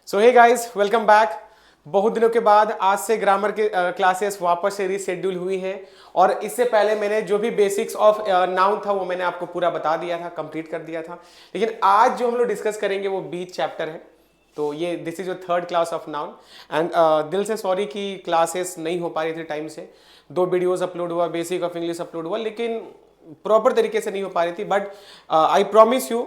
सो hey guys, welcome back. बहुत दिनों के बाद आज से ग्रामर के क्लासेस वापस से रीशेड्यूल हुई हैं। और इससे पहले मैंने जो भी बेसिक्स ऑफ नाउन था वो मैंने आपको पूरा बता दिया था, कंप्लीट कर दिया था। लेकिन आज जो हम लोग डिस्कस करेंगे वो बीच चैप्टर है। तो ये this is your third class of noun. And दिल से सॉरी कि क्लासेस नहीं हो पा रही थी टाइम से। 2 वीडियोस अपलोड हुआ, बेसिक ऑफ इंग्लिश अपलोड हुआ, लेकिन प्रॉपर तरीके से नहीं हो पा रही थी। But I promise you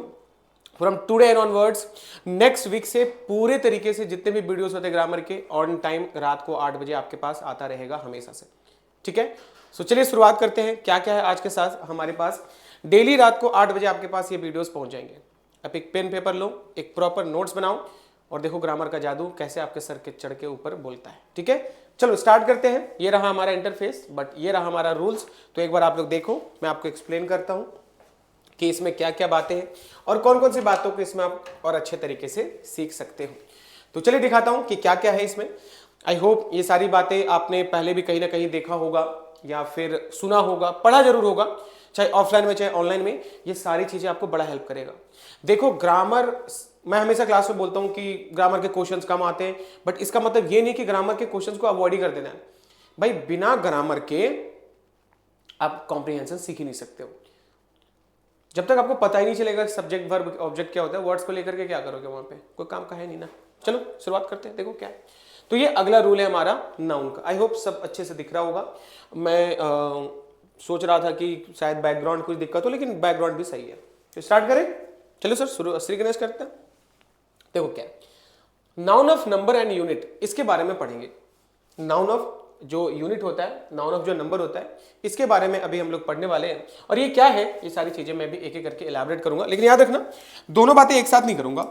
from today and onwards, next week से पूरे तरीके से जितने भी वीडियोस होते हैं ग्रामर के, ऑन टाइम रात को 8 बजे आपके पास आता रहेगा हमेशा से। ठीक है, सो चलिए शुरुआत करते हैं। क्या क्या है आज के साथ हमारे पास। डेली रात को 8 बजे आपके पास ये वीडियोस पहुंच जाएंगे। आप एक पेन पेपर लो, एक प्रॉपर नोट्स बनाओ और देखो ग्रामर का जादू कैसे आपके सर के चढ़ के ऊपर बोलता है। ठीक है, चलो स्टार्ट करते हैं। ये रहा हमारा इंटरफेस, बट ये रहा हमारा रूल्स। तो एक बार आप लोग देखो, मैं आपको एक्सप्लेन करता हूं कि इसमें क्या क्या बातें हैं और कौन कौन सी बातों को इसमें आप और अच्छे तरीके से सीख सकते हो। तो चलिए दिखाता हूं कि क्या क्या है इसमें। आई होप ये सारी बातें आपने पहले भी कहीं ना कहीं देखा होगा या फिर सुना होगा, पढ़ा जरूर होगा, चाहे ऑफलाइन में चाहे ऑनलाइन में। ये सारी चीजें आपको बड़ा हेल्प करेगा। देखो ग्रामर, मैं हमेशा क्लास में बोलता हूं कि ग्रामर के क्वेश्चंस कम आते हैं, बट इसका मतलब ये नहीं कि ग्रामर के क्वेश्चंस को अवॉइड ही कर देना है। भाई बिना ग्रामर के आप कॉम्प्रिहेंशन सीख ही नहीं सकते हो। जब तक आपको पता ही नहीं चलेगा सब्जेक्ट वर्ब ऑब्जेक्ट क्या होता है, वर्ड्स को लेकर के क्या करोगे, वहां पे कोई काम का है नहीं ना। चलो शुरुआत करते हैं, देखो क्या है। तो ये अगला रूल है हमारा नाउन का। आई होप सब अच्छे से दिख रहा होगा। मैं सोच रहा था कि शायद बैकग्राउंड कुछ दिक्कत हो, लेकिन बैकग्राउंड भी सही है। तो स्टार्ट करें, चलो सर शुरू श्री गणेश करते हैं। देखो क्या है, noun of number and unit, इसके बारे में पढ़ेंगे। नाउन ऑफ जो यूनिट होता है, नाउन ऑफ जो नंबर होता है, इसके बारे में अभी हम लोग पढ़ने वाले हैं। और ये क्या है, ये सारी चीजें मैं भी एक एक करके एलैबोरेट करूंगा। लेकिन याद रखना, दोनों बातें एक साथ नहीं करूंगा,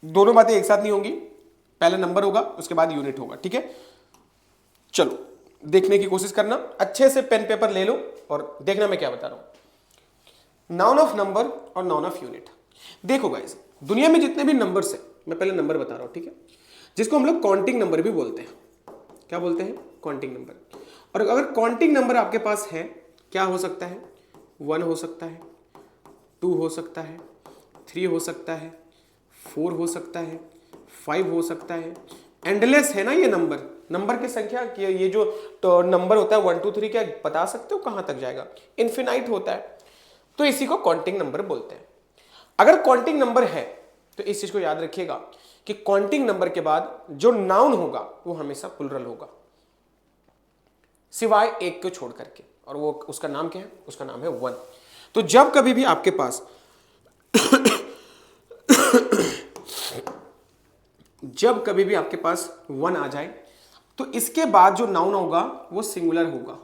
दोनों बातें एक साथ नहीं होंगी। पहले नंबर होगा, उसके बाद यूनिट होगा। ठीक है, चलो देखने की कोशिश करना, अच्छे से पेन पेपर ले लो और देखना मैं क्या बता रहा हूं। नाउन ऑफ नंबर और नाउन ऑफ यूनिट। देखो गाइस, दुनिया में जितने भी नंबर्स है, मैं पहले नंबर बता रहा हूं, ठीक है, जिसको हम लोग काउंटिंग नंबर भी बोलते हैं। क्या बोलते हैं? Counting number. और अगर काउंटिंग नंबर आपके पास है, क्या हो सकता है? 1 हो सकता है, 2 हो सकता है, 3 हो सकता है, 4 हो सकता है, 5 हो सकता है। एंडलेस है ना ये नंबर। नंबर की संख्या, ये जो तो नंबर होता है 1 2 3, क्या बता सकते हो कहां तक जाएगा? इन्फिनाइट होता है। तो इसी को काउंटिंग नंबर बोलते हैं। अगर काउंटिंग नंबर है तो इस चीज को याद रखिएगा कि काउंटिंग नंबर के बाद जो नाउन होगा वो हमेशा प्लुरल होगा, सिवाय एक को छोड़ करके। और वो उसका नाम क्या है? उसका नाम है 1। तो जब कभी भी आपके पास जब कभी भी आपके पास 1 आ जाए तो इसके बाद जो नाउन होगा वो सिंगुलर होगा।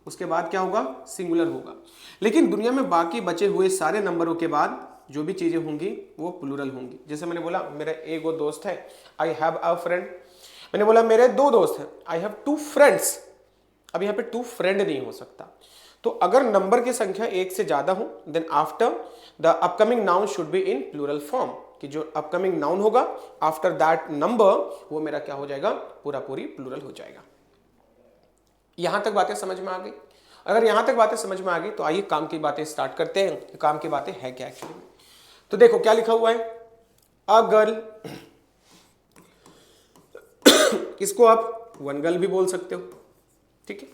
उसके बाद क्या होगा? सिंगुलर होगा। लेकिन दुनिया में बाकी बचे हुए सारे नंबरों के बाद जो भी चीजें होंगी वो प्लूरल होंगी। जैसे मैंने बोला मेरा एक दोस्त है, आई हैव अ फ्रेंड। मैंने बोला मेरे 2 दोस्त हैं, आई हैव 2 फ्रेंड्स। अब यहाँ पे 2 फ्रेंड नहीं हो सकता। तो अगर नंबर की संख्या 1 से ज्यादा हो, then after the upcoming noun should be in plural form, कि जो अपकमिंग नाउन होगा आफ्टर दैट नंबर वो मेरा क्या हो जाएगा? पूरा पूरी प्लूरल हो जाएगा। यहां तक बातें समझ में आ गई? अगर यहां तक बातें समझ में आ गई तो आइए काम की बातें स्टार्ट करते हैं। काम की बातें है क्या एक्चुअली में? तो देखो क्या लिखा हुआ है, अ गर्ल। इसको आप 1 गर्ल भी बोल सकते हो। ठीक है,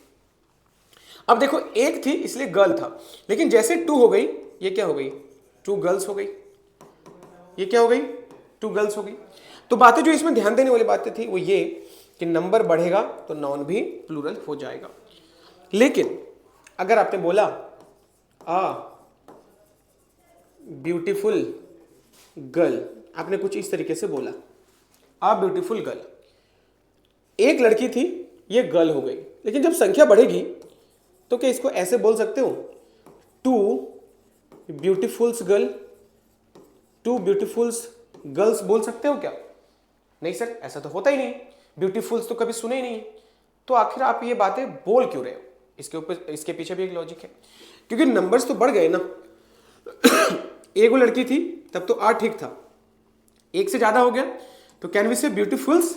अब देखो एक थी इसलिए गर्ल था, लेकिन जैसे 2 हो गई, ये क्या हो गई? 2 गर्ल्स हो गई। ये क्या हो गई? 2 गर्ल्स हो गई। तो बातें जो इसमें ध्यान देने वाली बातें थी वो ये कि नंबर बढ़ेगा तो नाउन भी प्लूरल हो जाएगा। लेकिन अगर आपने बोला आ ब्यूटीफुल गर्ल, आपने कुछ इस तरीके से बोला, आ ब्यूटीफुल गर्ल, एक लड़की थी, ये गर्ल हो गई। लेकिन जब संख्या बढ़ेगी तो क्या इसको ऐसे बोल सकते हो? 2 ब्यूटीफुल्स गर्ल, 2 ब्यूटीफुल्स गर्ल्स बोल सकते हो क्या? नहीं सर, ऐसा तो होता ही नहीं। ब्यूटीफुल्स तो कभी सुने ही नहीं। तो आखिर आप ये बातें बोल क्यों रहे हो? इसके ऊपर, इसके पीछे भी एक लॉजिक है, क्योंकि नंबर्स तो बढ़ गए ना। एक वो लड़की थी तब तो 8 ठीक था, 1 से ज्यादा हो गया तो कैन वी से ब्यूटीफुल्स?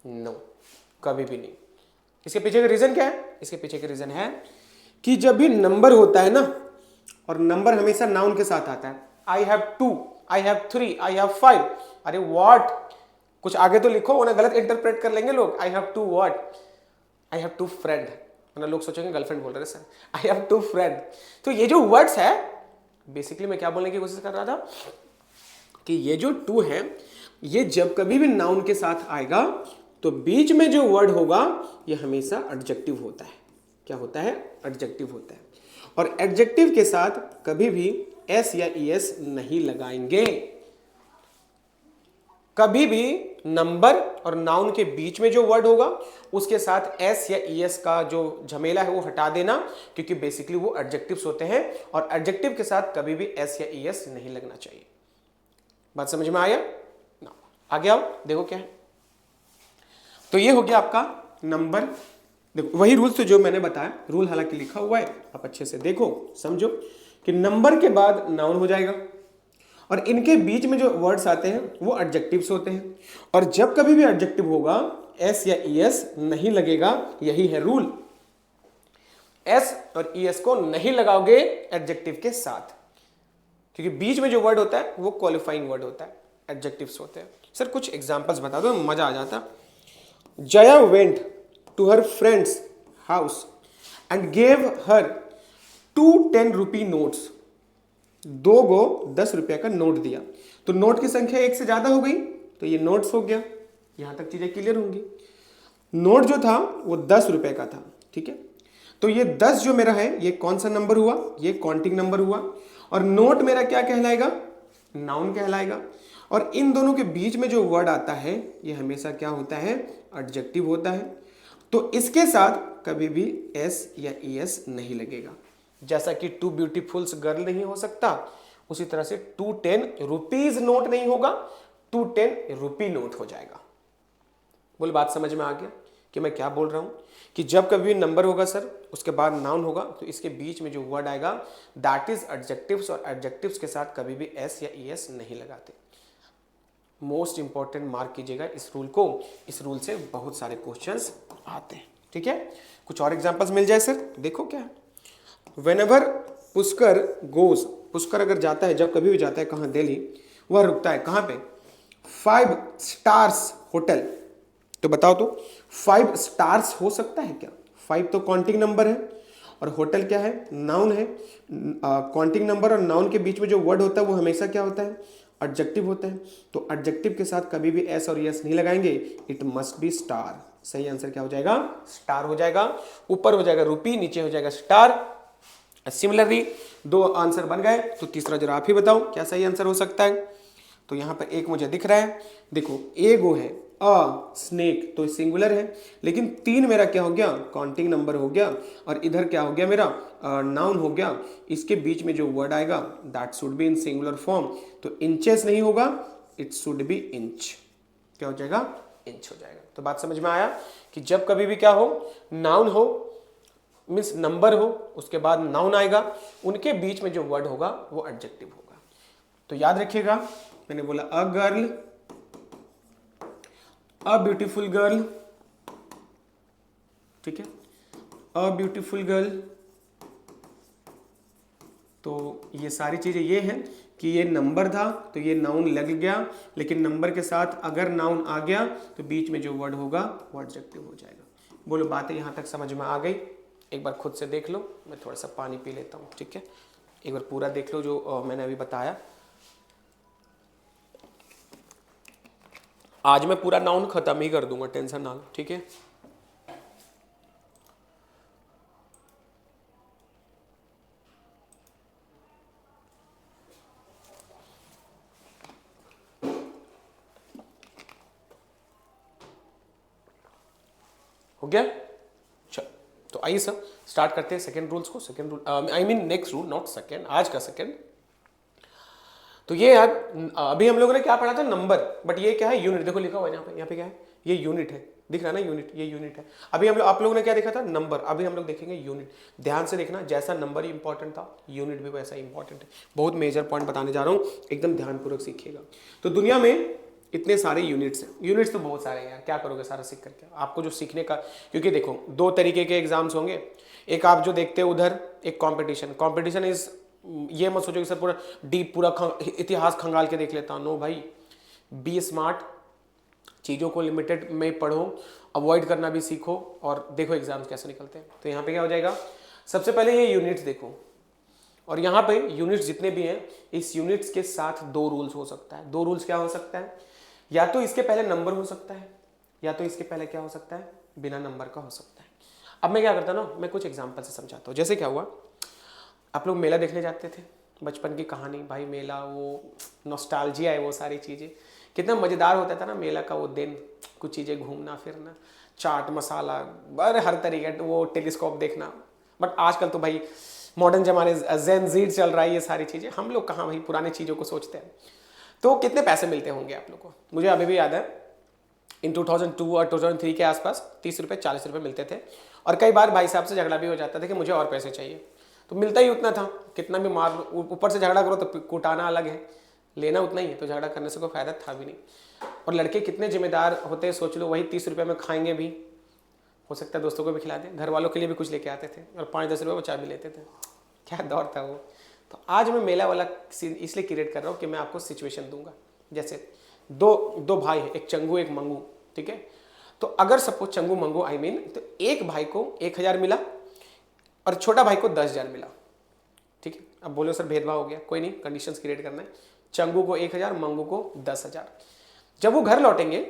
नो, कभी भी नहीं। इसके पीछे का रीजन क्या है? इसके पीछे का रीजन है कि जब भी नंबर होता है ना, और नंबर हमेशा नाउन के साथ आता है, I have 2, I have 3, I have 5। अरे व्हाट, कुछ आगे तो लिखो, उन्हें गलत इंटरप्रेट कर लेंगे लोग। I have two what, I have two friend, वरना लोग सोचेंगे गर्लफ्रेंड बोल रहे sir. I have two friend. तो ये जो वर्ड्स है, बेसिकली मैं क्या बोलने की कोशिश कर रहा था कि ये जो टू है, ये जब कभी भी नाउन के साथ आएगा तो बीच में जो वर्ड होगा ये हमेशा एडजेक्टिव होता है। क्या होता है? एडजेक्टिव होता है। और एडजेक्टिव के साथ कभी भी एस या ईएस नहीं लगाएंगे। कभी भी नंबर और नाउन के बीच में जो वर्ड होगा उसके साथ एस या ईएस का जो झमेला है वो हटा देना, क्योंकि बेसिकली वो एडजेक्टिव्स होते हैं और एडजेक्टिव के साथ कभी भी एस या ईएस नहीं लगना चाहिए। बात समझ में आया ना? आगे आओ, देखो क्या है। तो ये हो गया आपका नंबर। देखो वही रूल तो जो मैंने बताया, रूल हालांकि लिखा हुआ है, आप अच्छे से देखो समझो कि नंबर के बाद नाउन हो जाएगा और इनके बीच में जो वर्ड्स आते हैं वो एडजेक्टिव्स होते हैं। और जब कभी भी एडजेक्टिव होगा एस या ईएस नहीं लगेगा, यही है रूल। एस और ईएस को नहीं लगाओगे एडजेक्टिव के साथ, क्योंकि बीच में जो वर्ड होता है वो क्वालिफाइंग वर्ड होता है, एडजेक्टिव्स होते हैं। सर कुछ एग्जांपल्स बता दो, मजा आ जाता। Jaya went to her friends house and gave her 2 10 rupee notes. 2 गो 10 रुपया का नोट दिया, तो नोट की संख्या 1 से ज्यादा हो गई तो ये नोट्स हो गया। यहां तक चीजें क्लियर होंगी। नोट जो था वो 10 रुपए का था, ठीक है। तो ये 10 जो मेरा है ये कौन सा नंबर हुआ? ये काउंटिंग नंबर हुआ। और नोट मेरा क्या कहलाएगा? नाउन कहलाएगा। और इन दोनों के बीच में जो वर्ड आता है ये हमेशा क्या होता है? एडजेक्टिव होता है। तो इसके साथ कभी भी एस या ईएस नहीं लगेगा। जैसा कि 2 ब्यूटीफुल्स गर्ल नहीं हो सकता, उसी तरह से 2 10 रुपीज नोट नहीं होगा, 2 10 रुपी नोट हो जाएगा। बोल बात समझ में आ गया कि मैं क्या बोल रहा हूं? कि जब कभी नंबर होगा सर उसके बाद नाउन होगा तो इसके बीच में जो वर्ड आएगा दैट इज एडजेक्टिव्स, और एडजेक्टिव्स के साथ कभी भी एस या ईएस नहीं लगाते। मोस्ट इंपॉर्टेंट मार्क कीजिएगा इस रूल को, इस रूल से बहुत सारे क्वेश्चंस आते हैं, ठीक है। कुछ और एग्जांपल्स मिल जाए सर, देखो क्या है। Whenever पुष्कर गोज, पुष्कर अगर जाता है, जब कभी भी जाता है कहाँ? दिल्ली, वह रुकता है कहाँ पे? 5 स्टार्स होटल। तो बताओ तो 5 स्टार्स हो सकता है क्या? 5 तो काउंटिंग नंबर है और होटल क्या है? नाउन है। काउंटिंग नंबर और नाउन के बीच में जो वर्ड होता है वो हमेशा क्या होता है? एडजेक्टिव होता है। तो एडजेक्टिव के साथ कभी भी एस और यस नहीं लगाएंगे, इट मस्ट बी स्टार। सही आंसर क्या हो जाएगा? स्टार हो जाएगा। ऊपर हो जाएगा रुपी, नीचे हो जाएगा स्टार। सिमिलरली 2 आंसर बन गए, तो तीसरा जरा आप ही बताओ क्या सही आंसर हो सकता है। तो यहां पर एक मुझे दिख रहा है, देखो एगो है अ स्नेक, तो सिंगुलर है, लेकिन 3 मेरा क्या हो गया? काउंटिंग नंबर हो गया। और इधर क्या हो गया मेरा? नाउन हो गया। इसके बीच में जो वर्ड आएगा that should be in singular form. तो इंचेस नहीं होगा, इट शुड बी इंच। क्या हो जाएगा? इंच हो जाएगा। तो बात समझ में आया कि जब कभी भी क्या हो, नाउन हो मीन्स नंबर हो, उसके बाद नाउन आएगा, उनके बीच में जो वर्ड होगा वो एडजेक्टिव होगा। तो याद रखिएगा, मैंने बोला a girl, a beautiful girl, ठीक है, अ ब्यूटीफुल गर्ल। तो ये सारी चीजें ये हैं कि ये नंबर था तो ये नाउन लग गया, लेकिन नंबर के साथ अगर नाउन आ गया तो बीच में जो वर्ड होगा वो एडजेक्टिव हो जाएगा। बोलो बातें यहां तक समझ में आ गई? एक बार खुद से देख लो, मैं थोड़ा सा पानी पी लेता हूँ, ठीक है। एक बार पूरा देख लो जो मैंने अभी बताया। आज मैं पूरा नाउन खत्म ही कर दूंगा, टेंशन ना लो, ठीक है। हो गया? चलो तो आइए सर स्टार्ट करते हैं सेकंड रूल्स को। Second rule I mean next rule, not second, आज का सेकंड। तो ये यार अभी हम लोगों ने क्या पढ़ा था? नंबर, बट ये क्या है? यूनिट। देखो लिखा हुआ है यहाँ पे क्या है? ये यूनिट है, दिख रहा है ना? यूनिट, ये यूनिट है। अभी हम लोग, आप लोगों ने क्या देखा था? नंबर। अभी हम लोग देखेंगे यूनिट। ध्यान से देखना, जैसा नंबर ही इंपॉर्टेंट था यूनिट भी वैसा इंपॉर्टेंट है। बहुत मेजर पॉइंट बताने जा रहा हूँ, एकदम ध्यानपूर्वक सीखिएगा। तो दुनिया में इतने सारे यूनिट्स हैं, यूनिट्स तो बहुत सारे हैं यार, क्या करोगे सारा सीख करके? आपको जो सीखने का, क्योंकि देखो 2 तरीके के एग्जाम्स होंगे। एक आप जो देखते हो उधर, एक कंपटीशन। कंपटीशन इज, ये मत सोचो कि सर पूरा डीप पूरा इतिहास खंगाल के देख लेता हूं। नो भाई, बी स्मार्ट, चीज़ों को लिमिटेड में पढ़ो, अवॉइड करना भी सीखो और देखो एग्जाम्स कैसे निकलते हैं। तो यहाँ पे क्या हो जाएगा, सबसे पहले ये यूनिट्स देखो, और यहाँ पे यूनिट्स जितने भी हैं, इस यूनिट्स के साथ दो रूल्स हो सकता है। दो रूल्स क्या हो सकता है, या तो इसके पहले नंबर हो सकता है, या तो इसके पहले क्या हो सकता है, बिना नंबर का हो सकता है। अब मैं क्या करता हूँ ना, मैं कुछ एग्जाम्पल से समझाता हूँ। जैसे क्या हुआ, आप लोग मेला देखने जाते थे, बचपन की कहानी, भाई मेला वो नॉस्टैल्जिया है, वो सारी चीज़ें कितना मज़ेदार होता था ना मेला का वो दिन, कुछ चीज़ें घूमना फिरना, चाट मसाला, अरे हर तरीके, वो टेलीस्कोप देखना। बट आजकल तो भाई मॉडर्न जमाने ज़ेन ज़ीड चल रहा है, ये सारी चीज़ें, हम लोग कहाँ भाई पुरानी चीज़ों को सोचते हैं। तो कितने पैसे मिलते होंगे आप लोग को, मुझे अभी भी याद है, इन 2002 और 2003 के आसपास 30 रुपये 40 रुपये मिलते थे। और कई बार भाई साहब से झगड़ा भी हो जाता था कि मुझे और पैसे चाहिए, तो मिलता ही उतना था, कितना भी मार ऊपर से झगड़ा करो तो कुटाना अलग है, लेना उतना ही है, तो झगड़ा करने से कोई फायदा था भी नहीं। और लड़के कितने जिम्मेदार होते हैं, सोच लो, वही 30 रुपये में खाएंगे भी, हो सकता है दोस्तों को भी खिला दें, घर वालों के लिए भी कुछ लेके आते थे, और 5-10 रुपये बचा भी लेते थे। क्या दौर था वो। तो आज मैं मेला वाला इसलिए क्रिएट कर रहा हूँ कि मैं आपको सिचुएशन दूंगा। जैसे दो भाई है, एक चंगू एक मंगू, ठीक है। तो अगर सपोज चंगू मंगू तो एक भाई को 1000 मिला और छोटा भाई को 10,000 मिला, ठीक है। अब बोलो सर भेदभाव हो गया, कोई नहीं, कंडीशंस क्रिएट करना है। चंगू को 1000, मंगू को 10,000। जब वो घर लौटेंगे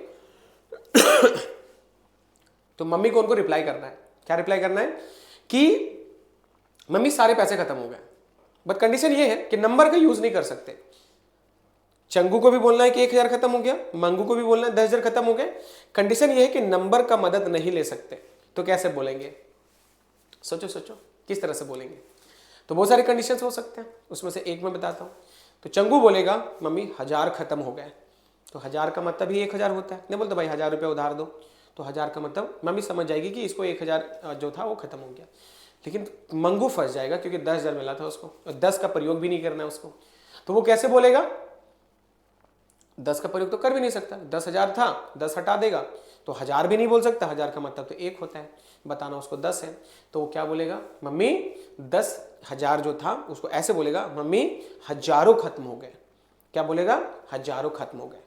तो मम्मी को उनको रिप्लाई करना है। क्या रिप्लाई करना है कि मम्मी सारे पैसे खत्म हो गए, बट कंडीशन ये है कि नंबर का यूज नहीं कर सकते। चंगू को भी बोलना है कि 1000 खत्म हो गया, मंगू को भी बोलना है 10,000 खत्म हो गए। कंडीशन ये है कि नंबर का मदद नहीं ले सकते। तो कैसे बोलेंगे, सोचो सोचो किस तरह से बोलेंगे। तो बहुत सारे कंडीशंस हो सकते हैं, उसमें से एक मैं बताता हूं। तो चंगू बोलेगा मम्मी 1000 खत्म हो गए, तो 1000 का मतलब ही 1000 होता है। नहीं बोलते भाई 1000 रुपये उधार दो, तो 1000 का मतलब मम्मी समझ जाएगी कि इसको 1000 जो था वो खत्म हो गया। लेकिन मंगू फंस जाएगा क्योंकि 10,000 मिला था उसको, और 10 का प्रयोग भी नहीं करना है उसको। तो वो कैसे बोलेगा, 10 का प्रयोग तो कर भी नहीं सकता, 10,000 था, 10 हटा देगा, तो 1000 भी नहीं बोल सकता, 1000 का मतलब तो 1 होता है, बताना उसको 10 है। तो वो क्या बोलेगा, मम्मी 10,000 जो था उसको ऐसे बोलेगा, मम्मी हजारों खत्म हो गए। क्या बोलेगा, हजारों खत्म हो गए।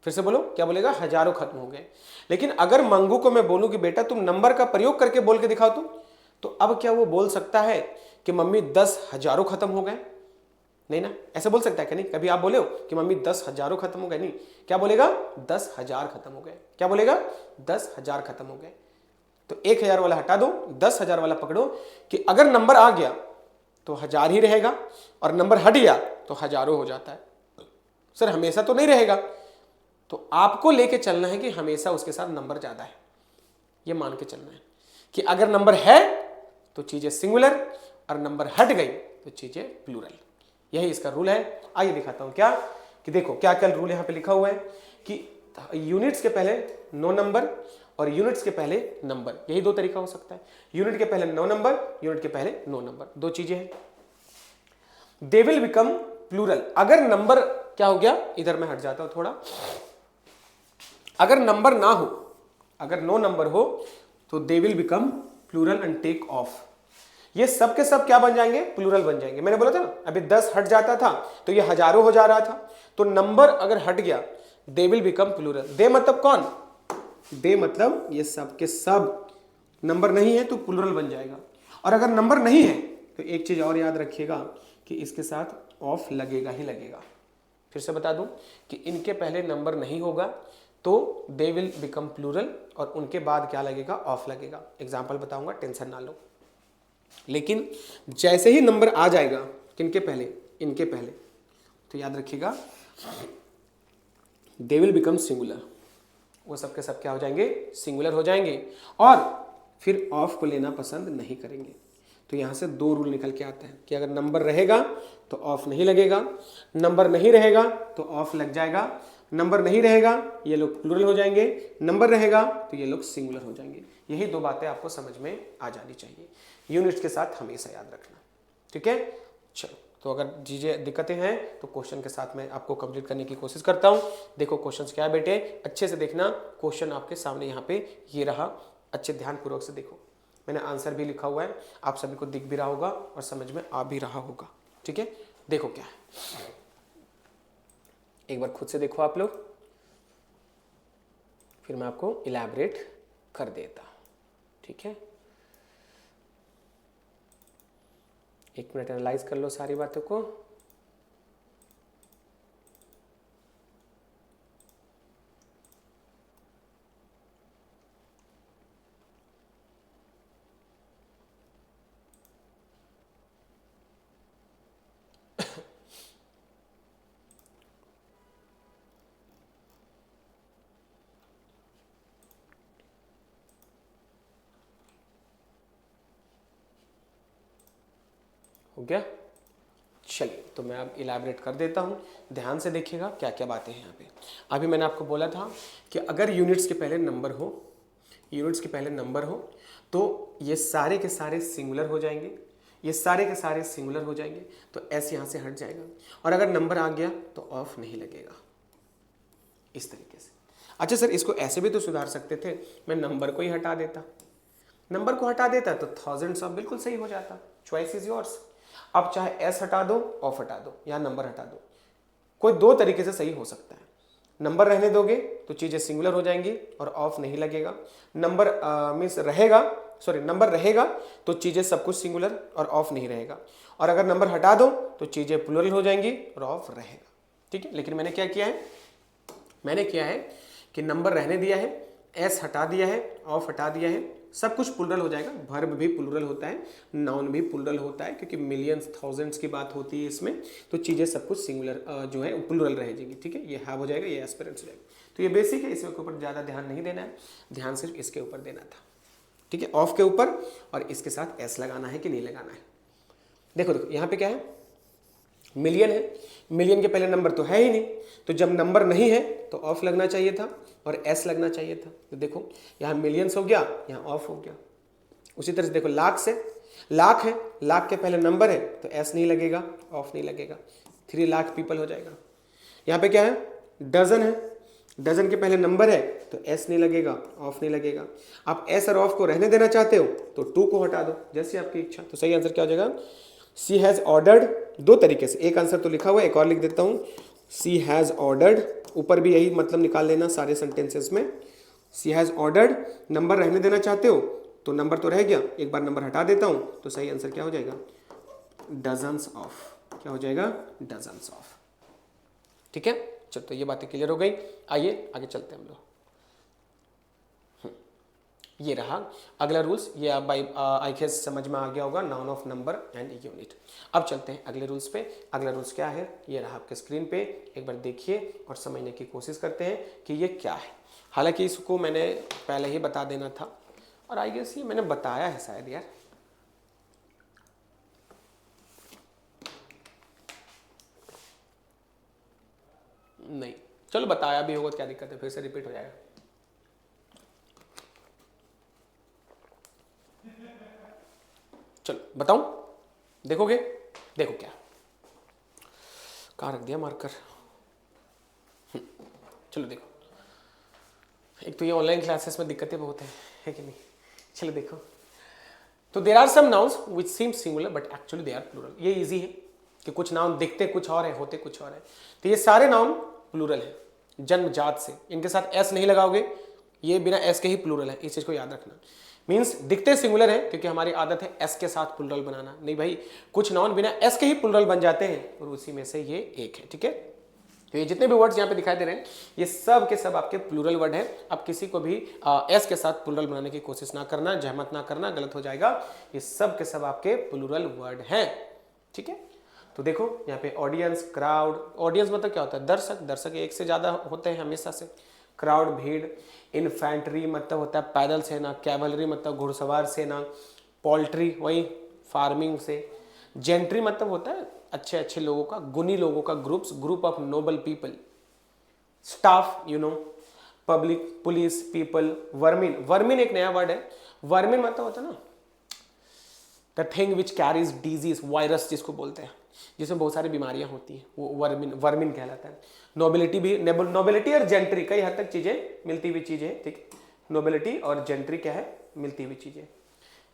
फिर से बोलो, क्या बोलेगा, हजारों खत्म हो गए। लेकिन अगर मंगू को मैं बोलूं कि बेटा तुम नंबर का प्रयोग करके बोल के दिखाओ तो अब क्या वो बोल सकता है कि मम्मी 10,000 खत्म हो गए? नहीं ना, ऐसे बोल सकता है क्या? नहीं। कभी आप बोले हो कि मम्मी 10,000 खत्म हो गए? नहीं। क्या बोलेगा, 10,000 खत्म हो गए। क्या बोलेगा, 10,000 खत्म हो गए। तो 1000 वाला हटा दो, 10,000 वाला पकड़ो कि अगर नंबर आ गया तो 1000 ही रहेगा, और नंबर हट गया तो हजारों हो जाता है। सर हमेशा तो नहीं रहेगा, तो आपको लेके चलना है कि हमेशा उसके साथ नंबर ज्यादा है, ये मान के चलना है कि अगर नंबर है तो चीजें सिंगुलर, और नंबर हट गई तो चीजें प्लूरल। यही इसका रूल है। आइए दिखाता हूं क्या, कि देखो क्या क्या रूल यहां पे लिखा हुआ है कि यूनिट्स के पहले नो नंबर और यूनिट्स के पहले नंबर, यही दो तरीका हो सकता है। यूनिट के पहले नो नंबर, यूनिट के पहले नो नंबर, दो चीजें हैं। They will become plural. अगर नंबर क्या हो गया, इधर मैं हट जाता हूं थोड़ा, अगर नंबर ना हो, अगर नो नंबर हो तो they will become plural and take off. ये सब के सब क्या बन जाएंगे, प्लूरल बन जाएंगे। मैंने बोला था ना अभी 10 हट जाता था तो ये हजारों हो जा रहा था, तो नंबर अगर हट गया दे विल बिकम प्लूरल। दे मतलब कौन, दे मतलब ये सब के सब, नंबर नहीं है तो प्लूरल बन जाएगा। और अगर नंबर नहीं है तो एक चीज और याद रखिएगा कि इसके साथ ऑफ लगेगा ही लगेगा। फिर से बता दूं कि इनके पहले नंबर नहीं होगा तो दे विल बिकम प्लूरल, और उनके बाद क्या लगेगा, ऑफ लगेगा। एग्जाम्पल बताऊंगा, टेंशन ना लो। लेकिन जैसे ही नंबर आ जाएगा किनके पहले, इनके पहले, तो याद रखिएगा दे विल बिकम सिंगुलर, वो सब के सब क्या हो जाएंगे, सिंगुलर हो जाएंगे, और फिर ऑफ को लेना पसंद नहीं करेंगे। तो यहां से दो रूल निकल के आता है कि अगर नंबर रहेगा तो ऑफ नहीं लगेगा, नंबर नहीं रहेगा तो ऑफ लग जाएगा, नंबर नहीं रहेगा ये लोग प्लूरल हो जाएंगे, नंबर रहेगा तो ये लोग सिंगुलर हो जाएंगे। यही दो बातें आपको समझ में आ जानी चाहिए, यूनिट्स के साथ हमेशा याद रखना, ठीक है। चलो, तो अगर चीजें दिक्कतें हैं तो क्वेश्चन के साथ मैं आपको कंप्लीट करने की कोशिश करता हूं। देखो क्वेश्चन क्या है बेटे, अच्छे से देखना, क्वेश्चन आपके सामने यहाँ पे ये रहा, अच्छे ध्यानपूर्वक से देखो। मैंने आंसर भी लिखा हुआ है, आप सभी को दिख भी रहा होगा और समझ में आ भी रहा होगा, ठीक है। देखो क्या है, एक बार खुद से देखो आप लोग। फिर मैं आपको इलैबोरेट कर देता हूँ, ठीक है। एक मिनट एनालाइज कर लो सारी बातों को। हो गया, चलिए तो मैं अब इलैबोरेट कर देता हूँ, ध्यान से देखिएगा क्या क्या बातें हैं यहाँ पे। अभी मैंने आपको बोला था कि अगर यूनिट्स के पहले नंबर हो, यूनिट्स के पहले नंबर हो तो ये सारे के सारे सिंगुलर हो जाएंगे, ये सारे के सारे सिंगुलर हो जाएंगे, तो एस यहाँ से हट जाएगा, और अगर नंबर आ गया तो ऑफ नहीं लगेगा, इस तरीके से। अच्छा सर इसको ऐसे भी तो सुधार सकते थे, मैं नंबर को ही हटा देता, नंबर को हटा देता तो थाउजेंड्स ऑफ बिल्कुल सही हो जाता, चॉइस इज योर्स। अब चाहे एस हटा दो, ऑफ हटा दो या नंबर हटा दो, कोई दो तरीके से सही हो सकता है। नंबर रहने दोगे तो चीजें सिंगुलर हो जाएंगी और ऑफ नहीं लगेगा, नंबर मीन्स रहेगा, सॉरी नंबर रहेगा तो चीजें सब कुछ सिंगुलर और ऑफ नहीं रहेगा, और अगर नंबर हटा दो तो चीजें प्लूरल हो जाएंगी और ऑफ रहेगा, ठीक है। लेकिन मैंने क्या किया है, मैंने किया है कि नंबर रहने दिया है, एस हटा दिया है, ऑफ हटा दिया है, सब कुछ प्लूरल हो जाएगा, वर्ब भी प्लूरल होता है, नाउन भी प्लूरल होता है, क्योंकि मिलियंस थाउजेंड्स की बात होती है इसमें, तो चीज़ें सब कुछ सिंगुलर जो है प्लूरल रह जाएगी, ठीक है। ये हैव हो जाएगा, ये एस्पिरेंट्स हो जाएगा, तो ये बेसिक है, इसके ऊपर ज़्यादा ध्यान नहीं देना है, ध्यान सिर्फ इसके ऊपर देना था, ठीक है। ऑफ के ऊपर और इसके साथ एस लगाना है कि नहीं लगाना है। देखो देखो यहाँ पे क्या है, मिलियन है, मिलियन के पहले नंबर तो है ही नहीं, तो जब नंबर नहीं है तो ऑफ लगना चाहिए था और एस लगना चाहिए था, तो देखो यहाँ मिलियंस हो गया, यहाँ ऑफ हो गया। उसी तरह से देखो लाख से, लाख है, लाख के पहले नंबर है तो एस नहीं लगेगा, ऑफ नहीं लगेगा, 3 लाख पीपल हो जाएगा। यहाँ पे क्या है, डजन है, डजन के पहले नंबर है तो एस नहीं लगेगा, ऑफ नहीं लगेगा। आप एस और ऑफ को रहने देना चाहते हो तो 2 को हटा दो, जैसी आपकी इच्छा। तो सही आंसर क्या हो जाएगा, सी हैज़ ऑर्डर्ड, दो तरीके से, एक आंसर तो लिखा हुआ है, एक और लिख देता हूँ, सी हैज़ ऑर्डर्ड, ऊपर भी यही मतलब निकाल लेना सारे सेंटेंसेस में, सी हैज़ ऑर्डर्ड, नंबर रहने देना चाहते हो तो नंबर तो रह गया, एक बार नंबर हटा देता हूँ तो सही आंसर क्या हो जाएगा, डजन्स ऑफ, क्या हो जाएगा, डजन्स ऑफ, ठीक है। चलो तो ये बातें क्लियर हो गई, आइए आगे चलते हैं हम लोग। ये रहा अगला रूल्स, ये आप बाई आई गेस समझ में आ गया होगा, noun of number and unit. अब चलते हैं अगले रूल्स पे। अगला रूल्स क्या है, ये रहा आपके स्क्रीन पे, एक बार देखिए और समझने की कोशिश करते हैं कि ये क्या है। हालांकि इसको मैंने पहले ही बता देना था, और आई गेस ये मैंने बताया है शायद यार, नहीं चलो बताया भी होगा, क्या दिक्कत है, फिर से रिपीट हो जाएगा। चलो बताऊं, देखोगे, देखो क्या, कहाँ रख दिया मार्कर, चलो देखो, एक तो ये ऑनलाइन क्लासेस में दिक्कतें बहुत है कि नहीं। चलो देखो, तो there are some nouns which seem singular but actually they are plural. ये इजी है कि कुछ नाउन दिखते कुछ और है, होते कुछ और है, तो ये सारे नाउन प्लूरल है जन्मजात से, इनके साथ एस नहीं लगाओगे, ये बिना एस के ही प्लूरल है, इस चीज को याद रखना। मीन्स दिखते सिंगुलर है क्योंकि हमारी आदत है एस के साथ प्लूरल बनाना, नहीं भाई, कुछ नाउन बिना एस के ही प्लूरल बन जाते हैं और उसी में से ये एक है, ठीक है। तो ये जितने भी वर्ड्स यहाँ पे दिखाई दे रहे हैं ये सब के सब आपके प्लूरल वर्ड हैं। अब किसी को भी एस के साथ प्लूरल बनाने की कोशिश ना करना, जहमत ना करना, गलत हो जाएगा, ये सब के सब आपके प्लूरल वर्ड हैं, ठीक है। तो देखो यहाँ पे ऑडियंस, क्राउड, ऑडियंस मतलब क्या होता है, दर्शक, दर्शक एक से ज्यादा होते हैं हमेशा से, क्राउड भीड़, इन्फेंट्री मतलब होता है पैदल सेना, कैवलरी मतलब घुड़सवार सेना, पोल्ट्री वही फार्मिंग से, जेंट्री मतलब होता है अच्छे अच्छे लोगों का, गुनी लोगों का, groups, group of noble people, staff you know, public, police, people, vermin, vermin एक नया वर्ड है, वर्मिन मतलब होता है ना the thing which carries disease, virus जिसको बोलते हैं, जिसमें बहुत सारी बीमारियां होती हैं, वो वर्मिन, वर्मिन कहलाता है। नोबिलिटी भी, नोबिलिटी और जेंट्री कई हद तक चीजें मिलती हुई चीजें, ठीक, नोबिलिटी और जेंट्री क्या है, मिलती हुई चीजें।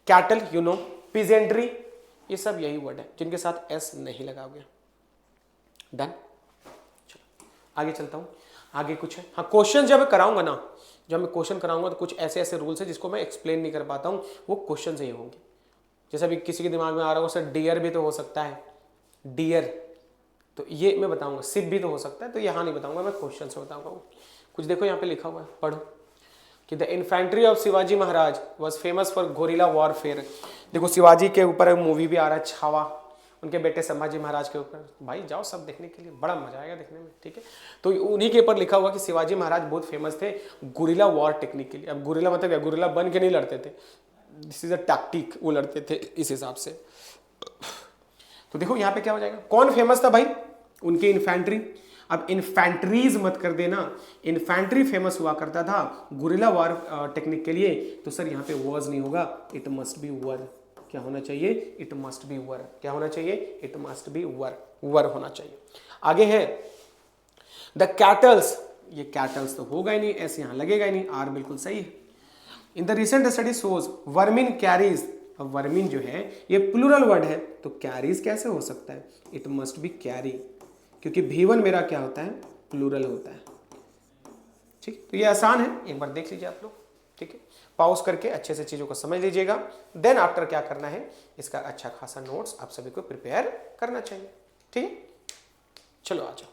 कैटल यू नो, पीजेंट्री, ये सब यही वर्ड है जिनके साथ एस नहीं लगाओगे। डन, चलो आगे चलता हूं। आगे कुछ है? हाँ, क्वेश्चन जब कराऊंगा ना, जब मैं क्वेश्चन कराऊंगा तो कुछ ऐसे ऐसे रूल्स है जिसको मैं एक्सप्लेन नहीं कर पाता हूँ, वो क्वेश्चन से ही होंगे। जैसे अभी किसी के दिमाग में आ रहा हो सर डियर भी तो हो सकता है, डियर, तो ये मैं बताऊंगा। सिप भी तो हो सकता है, तो यहाँ नहीं बताऊंगा, मैं क्वेश्चन से बताऊंगा। कुछ देखो यहाँ पे लिखा हुआ है, पढ़ो कि the infantry of Shivaji Maharaj was famous for guerrilla warfare. देखो शिवाजी के ऊपर मूवी भी आ रहा है छावा, उनके बेटे संभाजी महाराज के ऊपर। भाई जाओ सब देखने के लिए, बड़ा मजा आएगा देखने में, ठीक है। तो उन्हीं के ऊपर लिखा हुआ कि शिवाजी महाराज बहुत फेमस थे गुरिल्ला वॉर टेक्निक के लिए। अब गुरिल्ला मतलब क्या, गुरिल्ला बन के नहीं लड़ते थे, दिस इज अ टैक्टिक, वो लड़ते थे इस हिसाब से। तो देखो यहाँ पे क्या हो जाएगा, कौन फेमस था भाई, उनकी इन्फेंट्री। अब इन्फेंट्रीज मत कर देना, इन्फेंट्री फेमस हुआ करता था गुरिल्ला वॉर टेक्निक के लिए। तो सर यहाँ पे वर्ज नहीं होगा, इट मस्ट बी वर। क्या होना चाहिए, इट मस्ट बी वर। क्या होना चाहिए, इट मस्ट बी वर, वर होना चाहिए। आगे है द कैटल्स, ये कैटल्स तो होगा ही नहीं, ऐसे यहां लगेगा ही नहीं, आर बिल्कुल सही है। In the recent study shows vermin carries, अब वर्मिन जो है ये प्लूरल वर्ड है, तो कैरीज कैसे हो सकता है, इट मस्ट बी कैरी, क्योंकि भीवन मेरा क्या होता है, प्लूरल होता है। ठीक, तो ये आसान है, एक बार देख लीजिए आप लोग, ठीक है। पॉज करके अच्छे से चीजों को समझ लीजिएगा, देन आफ्टर क्या करना है, इसका अच्छा खासा नोट्स आप सभी को प्रिपेयर करना चाहिए, ठीक है। चलो आ जाओ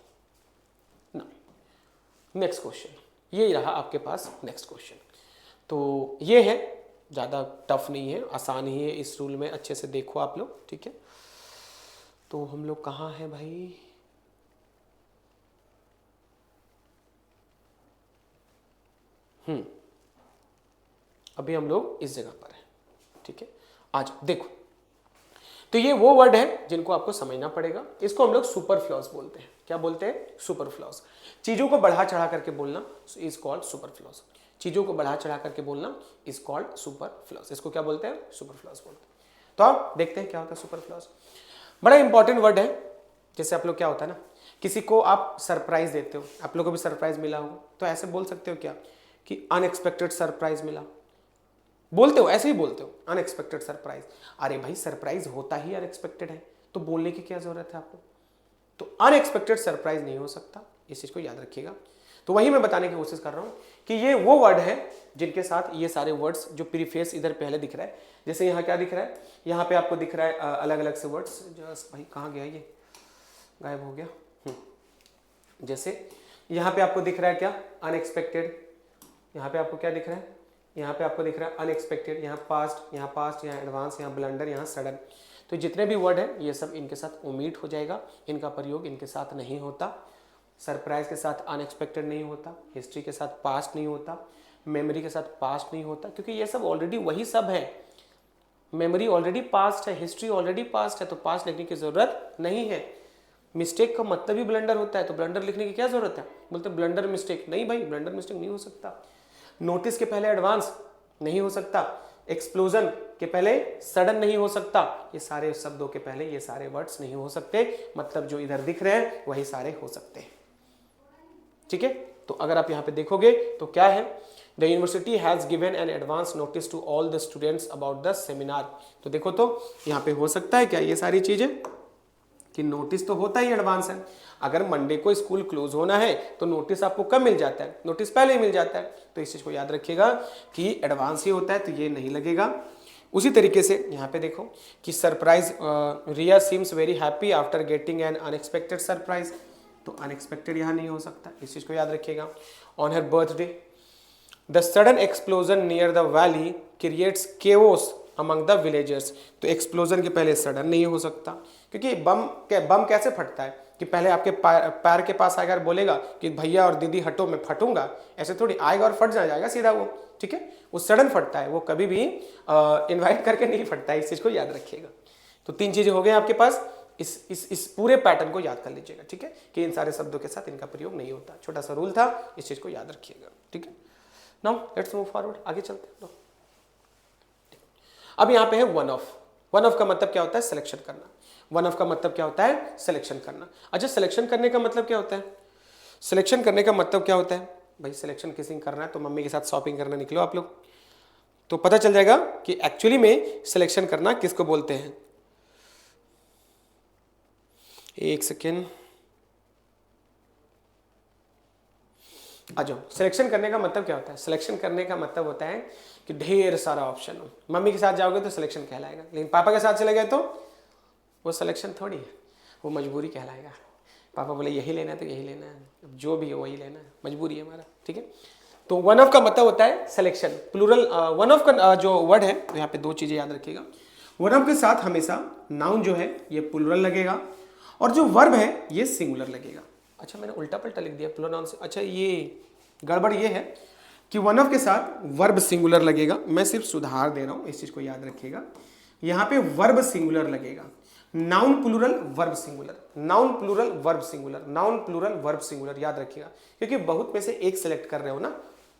ना, नेक्स्ट क्वेश्चन, ये रहा आपके पास नेक्स्ट क्वेश्चन। तो ये है, ज़्यादा टफ नहीं है, आसान ही है, इस रूल में अच्छे से देखो आप लोग, ठीक है। तो हम लोग कहाँ हैं भाई, अभी हम लोग इस जगह पर हैं, ठीक है। आज देखो, तो ये वो वर्ड है जिनको आपको समझना पड़ेगा, इसको हम लोग सुपरफ्लॉस बोलते हैं। क्या बोलते हैं, सुपरफ्लॉस। चीजों को बढ़ा चढ़ा करके बोलना इज कॉल्ड सुपरफ्लॉस, चीजों को बढ़ा चढ़ा करके बोलना इज कॉल्ड सुपरफ्लॉस। इसको क्या बोलते हैं, सुपरफ्लॉस बोलते हैं। तो आप देखते हैं क्या होता है सुपरफ्लॉस। बड़ा इंपॉर्टेंट वर्ड है। जैसे आप लोग क्या होता है ना, किसी को आप सरप्राइज देते हो, आप लोगों को भी सरप्राइज मिला होगा, तो ऐसे बोल सकते हो क्या कि अनएक्सपेक्टेड सरप्राइज मिला, बोलते हो, ऐसे ही बोलते हो, अनएक्सपेक्टेड सरप्राइज। अरे भाई सरप्राइज होता ही अनएक्सपेक्टेड है, तो बोलने की क्या जरूरत है आपको। तो अनएक्सपेक्टेड सरप्राइज नहीं हो सकता, इस चीज को याद रखिएगा। तो वही मैं बताने की कोशिश कर रहा हूं कि ये वो वर्ड है जिनके साथ ये सारे वर्ड्स जो प्रीफेस इधर पहले दिख रहा है, जैसे यहाँ क्या दिख रहा है, यहाँ पे आपको दिख रहा है अलग अलग से वर्ड्स। जस्ट भाई कहाँ गया, ये गायब हो गया। जैसे यहाँ पे आपको दिख रहा है क्या, अनएक्सपेक्टेड, यहाँ पे आपको क्या दिख रहा है, यहाँ पे आपको दिख रहा है अनएक्सपेक्टेड, यहाँ पास्ट, यहाँ एडवांस, यहाँ ब्लंडर, यहाँ सडन। तो जितने भी वर्ड हैं ये सब इनके साथ ओमिट हो जाएगा, इनका प्रयोग इनके साथ नहीं होता। सरप्राइज के साथ अनएक्सपेक्टेड नहीं होता, हिस्ट्री के साथ पास्ट नहीं होता, मेमोरी के साथ पास्ट नहीं होता, क्योंकि ये सब ऑलरेडी वही सब है। मेमोरी ऑलरेडी पास्ट है, हिस्ट्री ऑलरेडी पास्ट है, तो पास्ट लिखने की जरूरत नहीं है। मिस्टेक का मतलब ही ब्लंडर होता है, तो ब्लंडर लिखने की क्या जरूरत है, बोलते ब्लंडर मिस्टेक, नहीं भाई ब्लंडर मिस्टेक नहीं हो सकता। नोटिस के पहले एडवांस नहीं हो सकता, एक्सप्लोजन के पहले सडन नहीं हो सकता, ये सारे शब्दों के पहले ये सारे वर्ड्स नहीं हो सकते, मतलब जो इधर दिख रहे हैं वही सारे हो सकते हैं, ठीक है। तो अगर आप यहाँ पे देखोगे तो क्या है, the university has given an advance notice to all the students about the seminar. तो देखो तो यहाँ पे हो सकता है क्या ये सारी चीजें, कि नोटिस तो होता ही एडवांस है। अगर मंडे को स्कूल क्लोज होना है तो नोटिस आपको कब मिल जाता है, नोटिस पहले ही मिल जाता है, तो इस चीज को याद रखिएगा कि एडवांस ही होता है, तो ये नहीं लगेगा। उसी तरीके से यहाँ पे देखो कि surprise, Riya seems very happy after getting an unexpected surprise, तो अनएक्सपेक्टेड यहाँ नहीं हो सकता, इस चीज को याद रखिएगा। On her birthday the sudden explosion near the valley creates chaos among the villagers, तो एक्सप्लोजन के पहले सडन नहीं हो सकता, क्योंकि बम कैसे फटता है कि पहले आपके पैर के पास आएगा और बोलेगा कि भैया और दीदी हटो मैं फटूंगा, ऐसे थोड़ी आएगा और फट जाएगा सीधा वो, ठीक है। वो सडन फटता है, वो कभी भी इन्वाइट करके नहीं फटता है, इस चीज को याद रखिएगा। तो 3 चीजें हो गए आपके पास, इस पूरे पैटर्न को याद कर लीजिएगा, ठीक है, कि इन सारे शब्दों के साथ इनका प्रयोग नहीं होता। छोटा सा रूल था, इस चीज को याद रखिएगा, ठीक है। नाउ लेट्स मूव फॉरवर्ड, आगे चलते हैं। अब यहाँ पे है वन ऑफ। वन ऑफ का मतलब क्या होता है, सिलेक्शन करना। वन ऑफ का मतलब क्या होता है, सिलेक्शन करना। अच्छा सिलेक्शन करने का मतलब क्या होता है, सिलेक्शन करने का मतलब क्या होता है भाई, सिलेक्शन किसी करना है तो मम्मी के साथ शॉपिंग करना निकलो आप लोग, तो पता चल जाएगा कि एक्चुअली में सिलेक्शन करना किसको बोलते हैं। एक सेकेंड, आ जाओ। सिलेक्शन करने का मतलब क्या होता है? सिलेक्शन करने का मतलब होता है कि ढेर सारा ऑप्शन हो। मम्मी के साथ जाओगे तो सिलेक्शन कहलाएगा, लेकिन पापा के साथ चले गए तो वो सिलेक्शन थोड़ी है, वो मजबूरी कहलाएगा। पापा बोले यही लेना है तो यही लेना है, अब जो भी है वही लेना है, मजबूरी है हमारा, ठीक है। तो वन ऑफ का मतलब होता है सिलेक्शन। प्लूरल वन ऑफ का जो वर्ड है, तो यहाँ पे दो चीजें याद रखिएगा। वन ऑफ के साथ हमेशा नाउन जो है ये प्लूरल लगेगा, और जो वर्ब है ये सिंगुलर लगेगा। अच्छा, मैंने उल्टा पल्टा लिख दिया प्रोनाउन से। अच्छा, ये गड़बड़ ये है कि वन ऑफ के साथ वर्ब सिंगुलर लगेगा। मैं सिर्फ सुधार दे रहा हूं, इस चीज को याद रखिएगा। यहां पे वर्ब सिंगुलर लगेगा, noun plural verb singular, noun plural verb singular, noun plural verb singular, याद रखिएगा, क्योंकि बहुत में से एक सिलेक्ट कर रहे हो ना।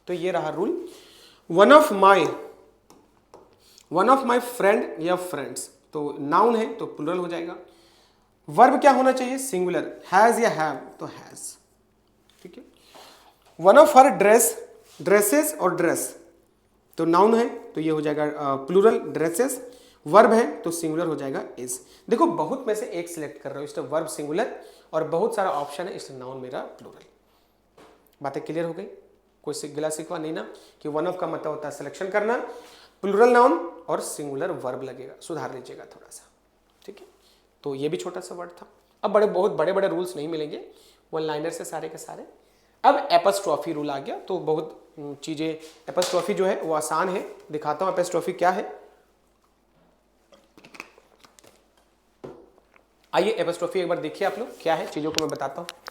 तो ये रहा rule. One of my friend या फ्रेंड्स, तो नाउन है तो प्लूरल हो जाएगा। वर्ब क्या होना चाहिए? सिंगुलर, हैज या हैव तो हैज, ठीक है। वन ऑफ हर ड्रेसेस और ड्रेस, तो नाउन है तो ये हो जाएगा प्लूरल ड्रेसेस। वर्ब है तो सिंगुलर हो जाएगा इज। देखो, बहुत में से एक सिलेक्ट कर रहे हो, इसलिए वर्ब सिंगुलर, और बहुत सारा ऑप्शन है इसलिए नाउन मेरा प्लूरल। बातें क्लियर हो गई? कोई गिला शिकवा नहीं ना कि वन ऑफ का मतलब होता है सिलेक्शन करना, प्लूरल नाउन और सिंगुलर वर्ब लगेगा, सुधार लीजिएगा थोड़ा सा, ठीक है। तो ये भी छोटा सा वर्ड था। अब बहुत बड़े बड़े रूल्स नहीं मिलेंगे, वन लाइनर से सारे के सारे। अब एपस्ट्रॉफी रूल आ गया, तो बहुत चीजें, एपस्ट्रॉफी जो है वो आसान है। दिखाता हूं एपस्ट्रॉफी क्या है। आइए एपस्ट्रॉफी एक बार देखिए आप लोग क्या है, चीजों को मैं बताता हूं।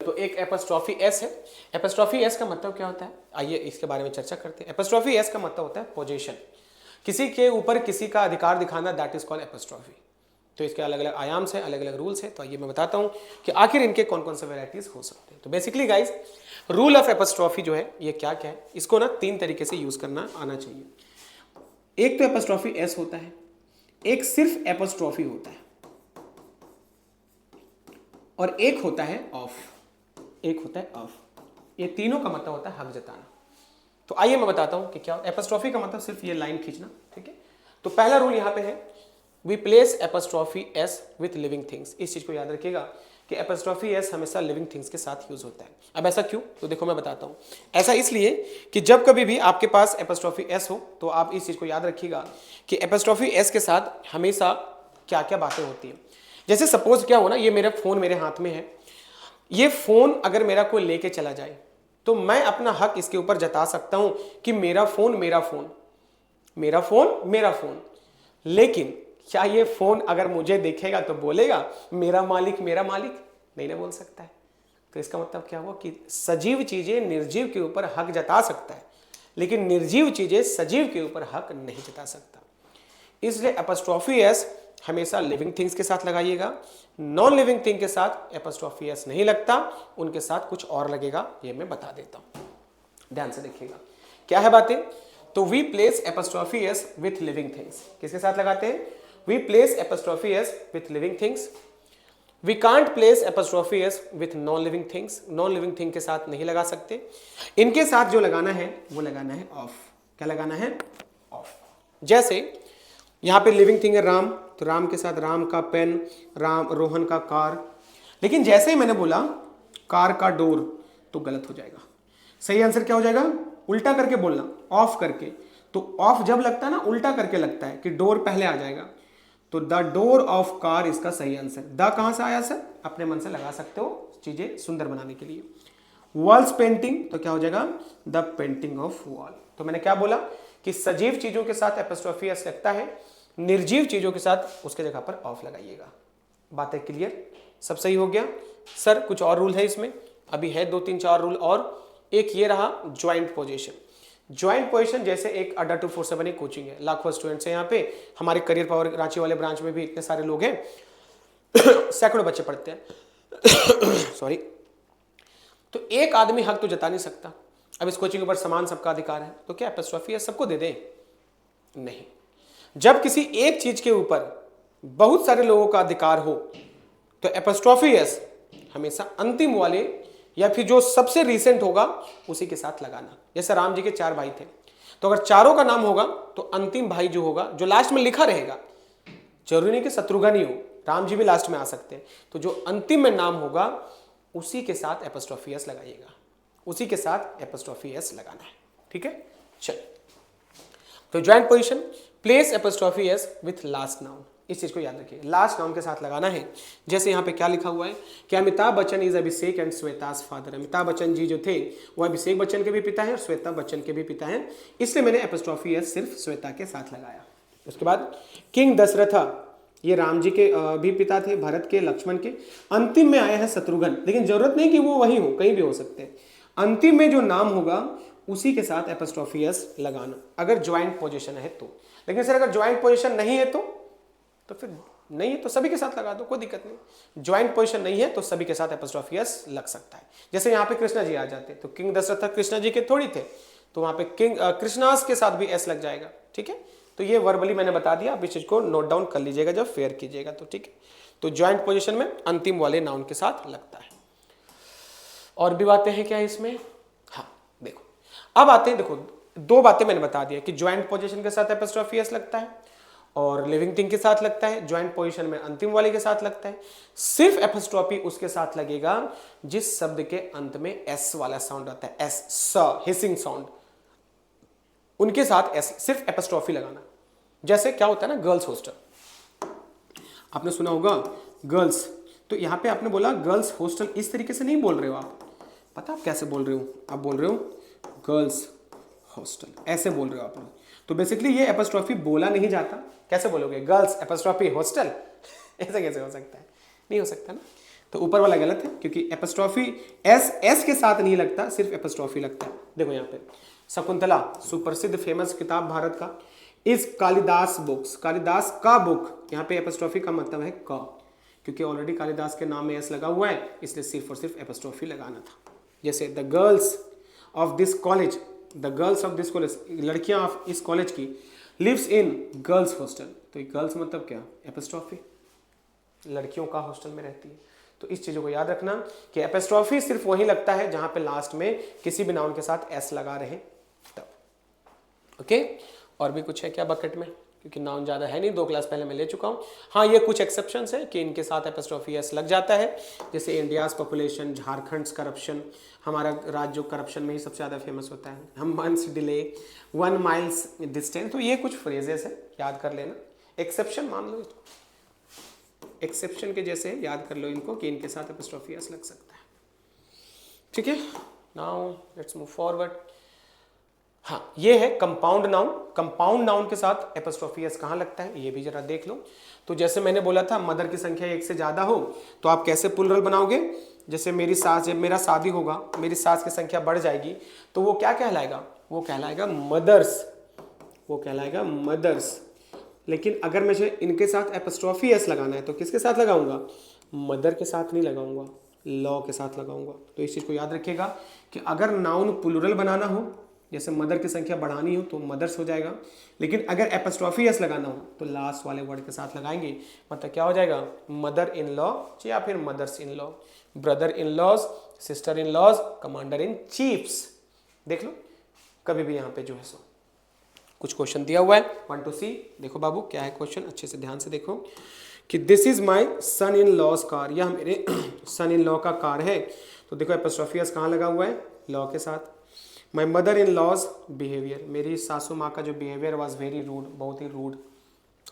तो एक एपस्ट्रॉफी एस है। एपस्ट्रॉफी एस का मतलब क्या होता है, आइए इसके बारे में चर्चा करते हैं। एपस्ट्रॉफी एस का मतलब होता है पोजीशन, किसी के ऊपर किसी का अधिकार दिखाना, दैट इज कॉल्ड एपस्ट्रॉफी। तो इसके अलग अलग आयाम्स हैं, अलग अलग रूल्स हैं। तो आइए मैं बताता हूं कि आखिर इनके कौन कौन से वेराइटीज हो सकते हैं। तो basically guys, rule of apostrophe जो है ये क्या क्या है, इसको ना 3 तरीके से यूज करना आना चाहिए। एक तो एपस्ट्रॉफी एस होता है, एक सिर्फ एपस्ट्रॉफी होता है, और एक होता है ऑफ, एक होता है ऑफ। ये तीनों का मतलब होता है हक जताना। तो आइए मैं बताता हूं कि क्या एपस्ट्रॉफी का मतलब, सिर्फ ये लाइन खींचना, ठीक है। तो पहला रूल यहां पे है, we place apostrophe s with living things. इस चीज को याद रखिएगा कि एपस्ट्रॉफी एस हमेशा लिविंग थिंग्स के साथ यूज होता है। अब ऐसा क्यों? तो देखो मैं बताता हूं। ऐसा इसलिए कि जब कभी भी आपके पास एपस्ट्रॉफी एस हो, तो आप इस चीज को याद रखिएगा कि एपस्ट्रॉफी एस के साथ हमेशा क्या क्या बातें होती हैं। जैसे सपोज क्या हो ना, ये मेरा फोन मेरे हाथ में है, ये फोन अगर मेरा कोई लेके चला जाए तो मैं अपना हक इसके ऊपर जता सकता हूं कि मेरा फोन मेरा फोन, मेरा फोन मेरा फोन। लेकिन क्या ये फोन अगर मुझे देखेगा तो बोलेगा मेरा मालिक मेरा मालिक? नहीं ना बोल सकता है। तो इसका मतलब क्या हुआ कि सजीव चीजें निर्जीव के ऊपर हक जता सकता है, लेकिन निर्जीव चीजें सजीव के ऊपर हक नहीं जता सकता। इसलिए एपस्ट्रॉफी एस हमेशा लिविंग थिंग्स के साथ लगाइएगा। नॉन लिविंग थिंग के साथ एपस्ट्रॉफी एस नहीं लगता, उनके साथ कुछ और लगेगा, ये मैं बता देता हूं, ध्यान से देखिएगा क्या है बातें। तो we place apostrophe s with living things, किसके साथ लगाते हैं? We place apostrophe s with living things. We can't place apostrophe s with non living things, non living thing के साथ नहीं लगा सकते। इनके साथ जो लगाना है वो लगाना है ऑफ। क्या लगाना है? ऑफ। जैसे यहां पे लिविंग थिंग है राम, तो राम के साथ राम का पेन, राम रोहन का कार। लेकिन जैसे ही मैंने बोला कार का डोर, तो गलत हो जाएगा। सही आंसर क्या हो जाएगा? उल्टा करके बोलना, ऑफ करके। तो ऑफ जब लगता है ना, उल्टा करके लगता है कि डोर पहले आ जाएगा। तो द डोर ऑफ कार इसका सही आंसर। द कहां से आया सर? अपने मन से लगा सकते हो चीजें सुंदर बनाने के लिए। वॉल्स पेंटिंग, तो क्या हो जाएगा? The painting of wall. तो मैंने क्या बोला कि सजीव चीजों के साथ एपस्ट्रॉफी एस लगता है, निर्जीव चीजों के साथ उसके जगह पर ऑफ लगाइएगा। बातें क्लियर? सब सही हो गया? सर कुछ और रूल है इसमें? अभी है 2-3-4 रूल और। एक ये रहा ज्वाइंट पोजीशन। ज्वाइंट पोजीशन जैसे एक अड्डा 247 एक कोचिंग है, लाखों स्टूडेंट्स हैं यहाँ पे, हमारे करियर पावर रांची वाले ब्रांच में भी इतने सारे लोग हैं सैकड़ों बच्चे पढ़ते हैं सॉरी। तो एक आदमी हक तो जता नहीं सकता। अब इस कोचिंग के ऊपर समान सबका अधिकार है, तो क्या एपस्ट्रॉफी है सबको दे दे? नहीं। जब किसी एक चीज के ऊपर बहुत सारे लोगों का अधिकार हो तो एपोस्ट्रोफी एस हमेशा अंतिम वाले या फिर जो सबसे रीसेंट होगा उसी के साथ लगाना। जैसे राम जी के 4 भाई थे, तो अगर चारों का नाम होगा तो अंतिम भाई जो होगा, जो लास्ट में लिखा रहेगा, जरूरी नहीं कि शत्रुघ्न ही हो, राम जी भी लास्ट में आ सकते हैं, तो जो अंतिम में नाम होगा उसी के साथ एपोस्ट्रोफी एस लगाइएगा, उसी के साथ एपोस्ट्रोफी एस लगाना है। ठीक है, चल। तो joint position, place apostrophe S with last noun, इस चीज को याद रखिए, लास्ट नाउन के साथ लगाना है। जैसे यहाँ पे क्या लिखा हुआ है कि Amitabh Bachchan is Abhishek and Shweta's father. Amitabh Bachchan ji जो थे वो अभिषेक बच्चन के भी पिता हैं और श्वेता बच्चन के भी पिता हैं, इसलिए मैंने एपोस्ट्रोफी एस सिर्फ श्वेता के साथ लगाया। उसके बाद किंग दशरथा, ये राम जी के भी पिता थे, भरत के, लक्ष्मण के। अंतिम में आया है शत्रुघ्न, लेकिन जरूरत नहीं कि वो वही हो, कहीं भी हो सकते हैं। अंतिम में जो नाम होगा उसी के साथ एपोस्ट्रोफी एस लगाना अगर ज्वाइंट पोजीशन है तो। लेकिन सर अगर ज्वाइंट पोजीशन नहीं है तो फिर नहीं है तो सभी के साथ लगा दो, कोई दिक्कत नहीं। ज्वाइंट पोजीशन नहीं है तो सभी के साथ एपोस्ट्रोफी एस लग सकता है। जैसे यहाँ पे कृष्णा जी आ जाते तो किंग दशरथ कृष्णा जी के थोड़ी थे, तो वहां पे किंग कृष्णास के साथ भी एस लग जाएगा। ठीक है, तो ये वर्बली मैंने बता दिया, आप इस चीज को नोट डाउन कर लीजिएगा जब फेयर कीजिएगा तो। ठीक है, तो ज्वाइंट पोजीशन में अंतिम वाले नाउन के साथ लगता है। और भी बातें हैं क्या इसमें? हाँ देखो, अब आते हैं, देखो 2 बातें मैंने बता दिया कि ज्वाइंट पोजीशन के साथ एपोस्ट्रोफी एस लगता है और लिविंग थिंग के साथ लगता है, ज्वाइंट पोजीशन में अंतिम वाले के साथ लगता है। सिर्फ एपोस्ट्रोफी उसके साथ लगेगा जिस शब्द के अंत में एस वाला साउंड आता है, एस, स, हिसिंग साउंड, उनके साथ एस, सिर्फ एपोस्ट्रोफी लगाना। जैसे क्या होता है ना, गर्ल्स हॉस्टल, आपने सुना होगा गर्ल्स, तो यहां पे आपने बोला गर्ल्स हॉस्टल, इस तरीके से नहीं बोल रहे हो आप, पता आप कैसे बोल रहे हो, आप बोल रहे हो गर्ल्स हॉस्टल, ऐसे बोल रहे हो आप लोग। तो बेसिकली ये एपोस्ट्रोफी बोला नहीं जाता, कैसे बोलोगे गर्ल्स एपोस्ट्रोफी हॉस्टल ऐसे कैसे हो सकता है, नहीं हो सकता ना। तो ऊपर वाला गलत है क्योंकि एपोस्ट्रोफी एस के साथ नहीं लगता, सिर्फ एपोस्ट्रोफी लगता है। देखो यहाँ पे शकुंतला सुप्रसिद्ध फेमस किताब भारत का, इस कालिदास बुक्स, कालिदास का बुक, यहाँ पे एपोस्ट्रोफी का मतलब है का, क्योंकि ऑलरेडी कालिदास के नाम में एस लगा हुआ है, इसलिए सिर्फ और सिर्फ एपोस्ट्रोफी लगाना था। जैसे the girls of this college, the girls of this college, लड़कियां ऑफ इस कॉलेज की, लिव्स इन गर्ल्स हॉस्टल, तो गर्ल्स मतलब क्या, एपोस्ट्रोफी, लड़कियों का हॉस्टल में रहती है। तो इस चीजों को याद रखना कि एपोस्ट्रोफी सिर्फ वही लगता है जहां पे लास्ट में किसी भी नाउन के साथ एस लगा रहे तब। ओके, और भी कुछ है क्या बकेट में, क्योंकि नाउन ज्यादा है नहीं, 2 क्लास पहले मैं ले चुका हूं। हाँ, ये कुछ एक्सेप्शंस है कि इनके साथ एपोस्ट्रोफी एस लग जाता है, जैसे इंडियाज पॉपुलेशन, झारखंड करप्शन, हमारा राज्य जो करप्शन में ही सबसे ज्यादा फेमस होता है, हम मंथ्स डिले, 1 माइल्स डिस्टेंस, तो ये कुछ फ्रेजेस है, याद कर लेना। एक्सेप्शन मान लो इसको, एक्सेप्शन के जैसे याद कर लो इनको कि इनके साथ एपोस्ट्रोफी एस लग सकता है। ठीक है, नाउ लेट्स मूव फॉरवर्ड। हाँ, ये है कंपाउंड नाउन, कंपाउंड नाउन के साथ एपोस्ट्रोफी एस कहाँ लगता है ये भी जरा देख लो। तो जैसे मैंने बोला था मदर की संख्या 1 से ज्यादा हो तो आप कैसे प्लुरल बनाओगे, जैसे मेरी सास, जब मेरा शादी होगा मेरी सास की संख्या बढ़ जाएगी तो वो क्या कहलाएगा, वो कहलाएगा मदर्स, वो कहलाएगा मदर्स। लेकिन अगर मुझे इनके साथ एपोस्ट्रोफी एस लगाना है तो किसके साथ लगाऊंगा, मदर के साथ नहीं लगाऊंगा, लॉ के साथ लगाऊंगा। तो इस चीज को याद रखिएगा कि अगर नाउन प्लुरल बनाना हो, जैसे मदर की संख्या बढ़ानी हो तो मदर्स हो जाएगा, लेकिन अगर एपोस्ट्रोफी एस लगाना हो तो लास्ट वाले वर्ड के साथ लगाएंगे, मतलब क्या हो जाएगा, मदर इन लॉ या फिर mothers in law, brother in laws, sister in laws, commander in chiefs. देख लो कभी भी यहाँ पे जो है सो कुछ क्वेश्चन दिया हुआ है 1 to C। देखो बाबू क्या है क्वेश्चन, अच्छे से ध्यान से देखो कि this is my son in laws car, यह मेरे सन इन लॉ का कार है। तो देखो एपोस्ट्रोफी एस कहाँ लगा हुआ है, लॉ के साथ। My mother in laws behaviour, मेरी सासू माँ का जो बिहेवियर वॉज वेरी रूड, बहुत ही रूड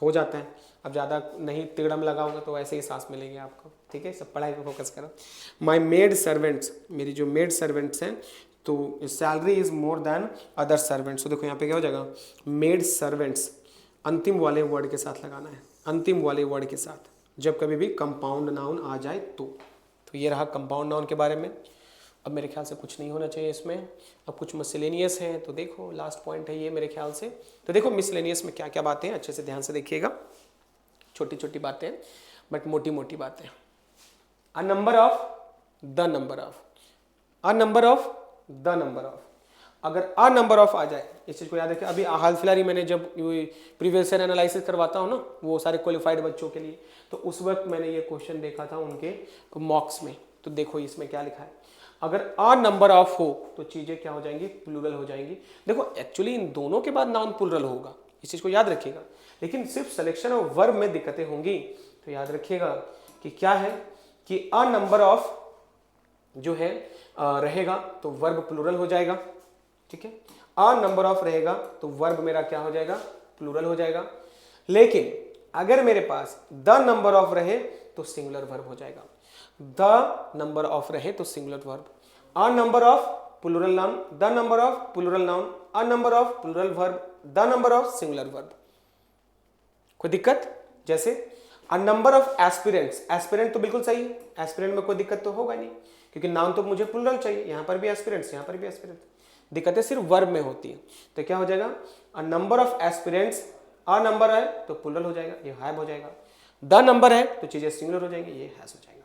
हो जाता है। अब ज़्यादा नहीं तिगड़म लगाओगे तो ऐसे ही सांस मिलेंगे आपको। ठीक है, सब पढ़ाई पे फोकस करो। माई मेड सर्वेंट्स, मेरी जो मेड सर्वेंट्स हैं तो salary is more than other servants. तो देखो यहाँ पे क्या हो जाएगा, मेड सर्वेंट्स अंतिम वाले वर्ड के साथ लगाना है, अंतिम वाले वर्ड के साथ जब कभी भी कंपाउंड नाउन आ जाए तो ये रहा कंपाउंड नाउन के बारे में। अब मेरे ख्याल से कुछ नहीं होना चाहिए इसमें, अब कुछ मिसलेनियस है तो देखो लास्ट पॉइंट है ये मेरे ख्याल से। तो देखो मिसलेनियस में क्या क्या बातें हैं, अच्छे से ध्यान से देखिएगा, छोटी छोटी बातें बट मोटी मोटी बातें। अ number of, the number of, a number of, the number of. अगर अ नंबर ऑफ आ जाए, इस चीज को याद रखें। अभी हाल फिलहाल ही मैंने जब प्रीवियस ईयर एनालिसिस करवाता हूँ ना वो सारे क्वालिफाइड बच्चों के लिए, तो उस वक्त मैंने ये क्वेश्चन देखा था उनके मॉक्स में। तो देखो इसमें क्या लिखा है, अगर अ नंबर ऑफ हो तो चीजें क्या हो जाएंगी, प्लूरल हो जाएंगी। देखो एक्चुअली इन दोनों के बाद नाउन प्लूरल होगा, इस चीज को याद रखिएगा, लेकिन सिर्फ सिलेक्शन ऑफ वर्ब में दिक्कतें होंगी। तो याद रखिएगा कि क्या है कि अ नंबर ऑफ जो है रहेगा तो वर्ब प्लूरल हो जाएगा, ठीक है। अ नंबर ऑफ रहेगा तो वर्ब मेरा क्या हो जाएगा, प्लूरल हो जाएगा। लेकिन अगर मेरे पास द नंबर ऑफ रहे तो सिंगुलर वर्ब हो जाएगा। द नंबर ऑफ रहे तो singular verb, a number of plural noun, the number of plural noun, a number of plural verb, the number of singular verb. कोई दिक्कत? जैसे a number of aspirants, aspirant तो बिल्कुल सही है, एस्पिरेंट में कोई दिक्कत तो होगा नहीं क्योंकि नाउन तो मुझे प्लूरल चाहिए, यहां पर भी एस्पिरेंट्स, यहां पर भी एस्पिरेंट्स। दिक्कतें सिर्फ वर्ब में होती है। तो क्या हो जाएगा, अ number of aspirants, a number है तो प्लूरल हो जाएगा, ये हैव हो जाएगा। द नंबर है तो चीजें सिंगुलर हो जाएंगी, ये हैज हो जाएगा।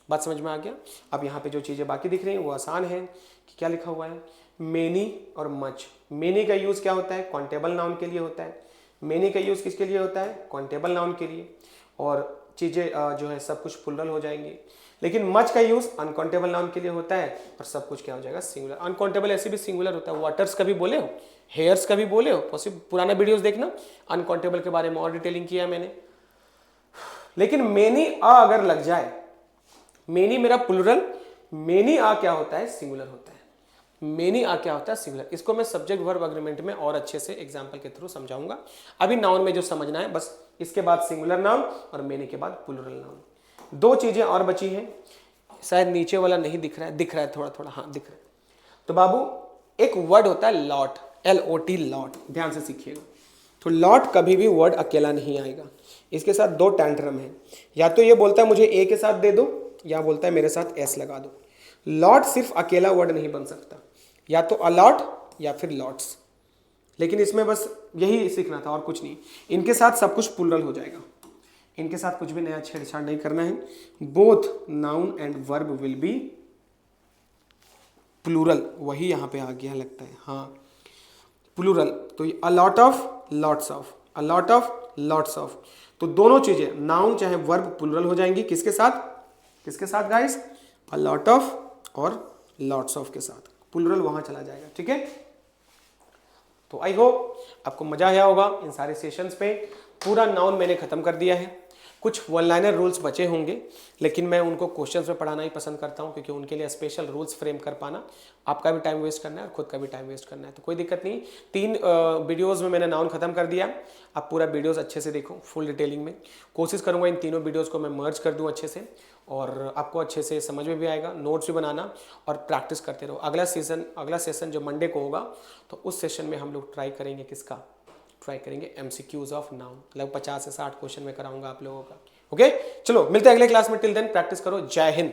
बात समझ में आ गया? अब यहाँ पे जो चीजें बाकी दिख रही हैं वो आसान है कि क्या लिखा हुआ है, मेनी और मच। मेनी का यूज क्या होता है, काउंटेबल नाउन के लिए होता है। मेनी का यूज किसके लिए होता है, काउंटेबल नाउन के लिए, और चीजें जो है सब कुछ प्लूरल हो जाएंगी। लेकिन मच का यूज अनकाउंटेबल नाउन के लिए होता है और सब कुछ क्या हो जाएगा, सिंगुलर। अनकाउंटेबल ऐसे भी सिंगुलर होता है, वाटर्स का भी बोले हो, हेयर्स का भी बोले हो, पॉसिबल पुराना वीडियोस देखना, अनकाउंटेबल के बारे में और डिटेलिंग किया मैंने। लेकिन मेनी अ अगर लग जाए, मेनी मेरा प्लूरल, मेनी आ क्या होता है, सिंगुलर होता है। मेनी आ क्या होता है, सिंगुलर। इसको मैं सब्जेक्ट वर्ब एग्रीमेंट में और अच्छे से एग्जांपल के थ्रू समझाऊंगा। अभी नाउन में जो समझना है बस, इसके बाद सिंगुलर नाउन और मेनी के बाद प्लूरल नाउन। दो चीजें और बची हैं, शायद नीचे वाला नहीं दिख रहा है, दिख रहा है थोड़ा थोड़ा, हाँ दिख रहा है। तो बाबू एक वर्ड होता है लॉट, LOT, लॉट, ध्यान से सीखिएगा। तो लॉट कभी भी वर्ड अकेला नहीं आएगा, इसके साथ दो टैंट्रम है, या तो ये बोलता है मुझे ए के साथ दे दो, या बोलता है मेरे साथ एस लगा दो। लॉट सिर्फ अकेला वर्ड नहीं बन सकता, या तो अलॉट या फिर लॉट्स। लेकिन इसमें बस यही सीखना था और कुछ नहीं। इनके साथ सब कुछ प्लूरल हो जाएगा, इनके साथ कुछ भी नया छेड़छाड़ नहीं करना है। Both noun and verb will be plural, वही यहां पे आ गया लगता है, हाँ प्लूरल। तो a lot of, lots of, a lot of, lots of. तो दोनों चीजें नाउन चाहे वर्ब प्लूरल हो जाएंगी, किसके साथ, किसके साथ गाइस, अ लॉट ऑफ और लॉट्स ऑफ के साथ, प्लूरल वहां चला जाएगा, ठीक है। तो आई होप आपको मजा आया होगा इन सारे सेशंस पे। पूरा नाउन मैंने खत्म कर दिया है, कुछ वन लाइनर रूल्स बचे होंगे, लेकिन मैं उनको क्वेश्चंस में पढ़ाना ही पसंद करता हूं क्योंकि उनके लिए स्पेशल रूल्स फ्रेम कर पाना, आपका भी टाइम वेस्ट करना है और खुद का भी टाइम वेस्ट करना है, तो कोई दिक्कत नहीं। 3 वीडियोस में मैंने नाउन खत्म कर दिया, आप पूरा वीडियोस अच्छे से देखो फुल डिटेलिंग में। कोशिश करूंगा इन तीनों वीडियोस को मैं मर्ज कर दूं अच्छे से और आपको अच्छे से समझ में भी आएगा। नोट्स भी बनाना और प्रैक्टिस करते रहो। अगला सेशन जो मंडे को होगा तो उस सेशन में हम लोग ट्राई करेंगे किसका, ट्राई करेंगे MCQs ऑफ नाउन, लगभग 50 से 60 क्वेश्चन में कराऊंगा आप लोगों का। ओके चलो मिलते हैं अगले क्लास में, टिल देन प्रैक्टिस करो। जय हिंद।